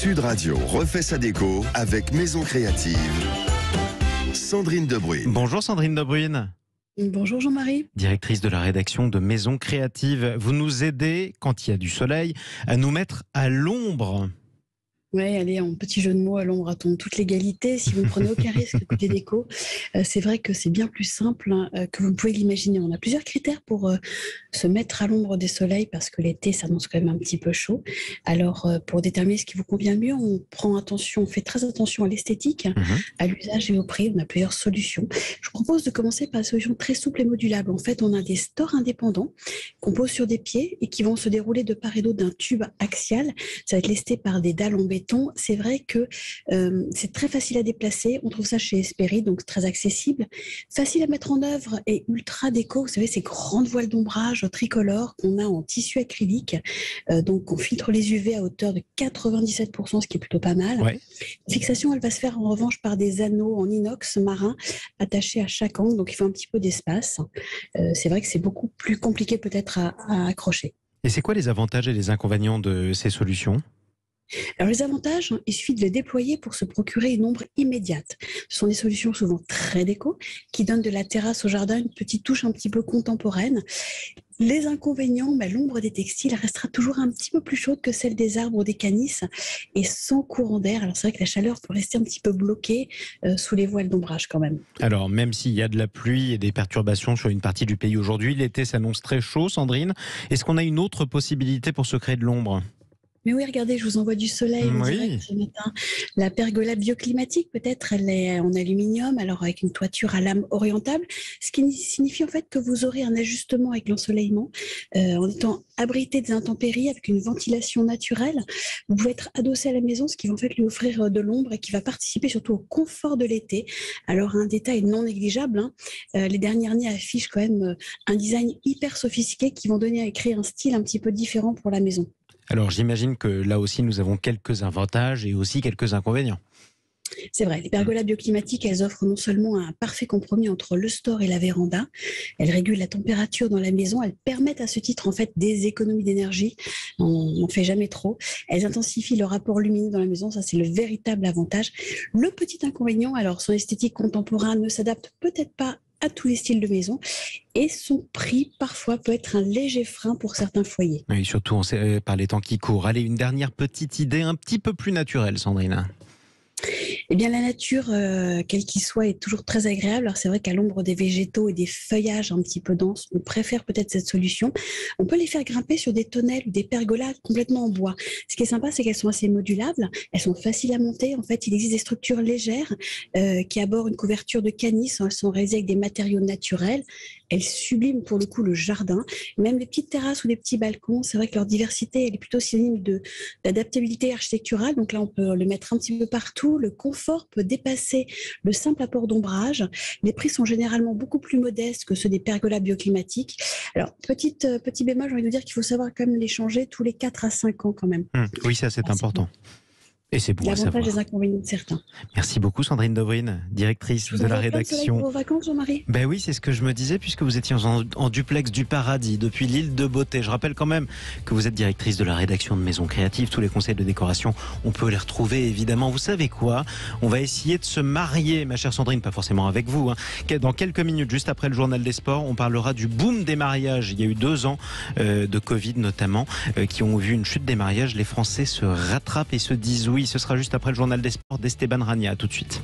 Sud Radio refait sa déco avec Maison Créative. Sandrine Debruyne. Bonjour Sandrine Debruyne. Bonjour Jean-Marie. Directrice de la rédaction de Maison Créative. Vous nous aidez, quand il y a du soleil, à nous mettre à l'ombre. Oui, allez, en petit jeu de mots, à l'ombre a-t-on toute l'égalité. Si vous ne prenez aucun risque côté déco, c'est vrai que c'est bien plus simple que vous ne pouvez l'imaginer. On a plusieurs critères pour se mettre à l'ombre des soleils parce que l'été s'annonce quand même un petit peu chaud. Alors, pour déterminer ce qui vous convient le mieux, on fait très attention à l'esthétique, à l'usage et au prix. On a plusieurs solutions. Je vous propose de commencer par une solution très souple et modulable. En fait, on a des stores indépendants qu'on pose sur des pieds et qui vont se dérouler de part et d'autre d'un tube axial. Ça va être lesté par des dalles en béton. C'est vrai que c'est très facile à déplacer. On trouve ça chez Espéry, donc très accessible. Facile à mettre en œuvre et ultra déco. Vous savez, ces grandes voiles d'ombrage tricolores qu'on a en tissu acrylique. Donc, on filtre les UV à hauteur de 97%, ce qui est plutôt pas mal. Ouais. La fixation, elle va se faire en revanche par des anneaux en inox marin attachés à chaque angle. Donc, il faut un petit peu d'espace. C'est vrai que c'est beaucoup plus compliqué peut-être à accrocher. Et c'est quoi les avantages et les inconvénients de ces solutions ? Alors les avantages, il suffit de les déployer pour se procurer une ombre immédiate. Ce sont des solutions souvent très déco qui donnent de la terrasse au jardin une petite touche un petit peu contemporaine. Les inconvénients, l'ombre des textiles restera toujours un petit peu plus chaude que celle des arbres ou des canisses et sans courant d'air. Alors c'est vrai que la chaleur peut rester un petit peu bloquée sous les voiles d'ombrage quand même. Alors même s'il y a de la pluie et des perturbations sur une partie du pays aujourd'hui, l'été s'annonce très chaud, Sandrine. Est-ce qu'on a une autre possibilité pour se créer de l'ombre ? Mais oui, regardez, je vous envoie du soleil en Oui. direct ce matin. La pergola bioclimatique, peut-être, elle est en aluminium, alors avec une toiture à lame orientable, ce qui signifie en fait que vous aurez un ajustement avec l'ensoleillement, en étant abrité des intempéries avec une ventilation naturelle. Vous pouvez être adossé à la maison, ce qui va en fait lui offrir de l'ombre et qui va participer surtout au confort de l'été. Alors un détail non négligeable, les dernières années affichent quand même un design hyper sophistiqué qui vont donner à créer un style un petit peu différent pour la maison. Alors j'imagine que là aussi nous avons quelques avantages et aussi quelques inconvénients. C'est vrai, les pergolas bioclimatiques, elles offrent non seulement un parfait compromis entre le store et la véranda, elles régulent la température dans la maison, elles permettent à ce titre en fait des économies d'énergie, on n'en fait jamais trop, elles intensifient le rapport lumineux dans la maison, ça c'est le véritable avantage. Le petit inconvénient, alors son esthétique contemporaine ne s'adapte peut-être pas à tous les styles de maison et son prix parfois peut être un léger frein pour certains foyers. Oui, surtout par les temps qui courent. Allez, une dernière petite idée un petit peu plus naturelle, Sandrine. Eh bien, la nature, quelle qu'il soit, est toujours très agréable. Alors, c'est vrai qu'à l'ombre des végétaux et des feuillages un petit peu denses, on préfère peut-être cette solution. On peut les faire grimper sur des tonnelles ou des pergolas complètement en bois. Ce qui est sympa, c'est qu'elles sont assez modulables. Elles sont faciles à monter. En fait, il existe des structures légères qui abordent une couverture de canis. Elles sont réalisées avec des matériaux naturels. Elles subliment pour le coup le jardin. Même les petites terrasses ou les petits balcons, c'est vrai que leur diversité, elle est plutôt synonyme d'adaptabilité architecturale. Donc là, on peut le mettre un petit peu partout. Le confort peut dépasser le simple apport d'ombrage. Les prix sont généralement beaucoup plus modestes que ceux des pergolas bioclimatiques. Alors, petit bémol, j'ai envie de dire qu'il faut savoir quand même les changer tous les 4 à 5 ans quand même. Oui, ça c'est important. Et c'est bon à savoir. L'avantage des inconvénients de certains. Merci beaucoup Sandrine Debruyne, directrice de la rédaction. Pour vos vacances, Jean-Marie. Ben oui, c'est ce que je me disais puisque vous étiez en duplex du paradis depuis l'île de Beauté. Je rappelle quand même que vous êtes directrice de la rédaction de Maison Créative. Tous les conseils de décoration, on peut les retrouver évidemment. Vous savez quoi ? On va essayer de se marier, ma chère Sandrine, pas forcément avec vous. Dans quelques minutes, juste après le journal des sports, on parlera du boom des mariages. Il y a eu 2 ans de Covid notamment qui ont vu une chute des mariages. Les Français se rattrapent et se disent oui. Ce sera juste après le journal des sports d'Esteban Rania. À tout de suite.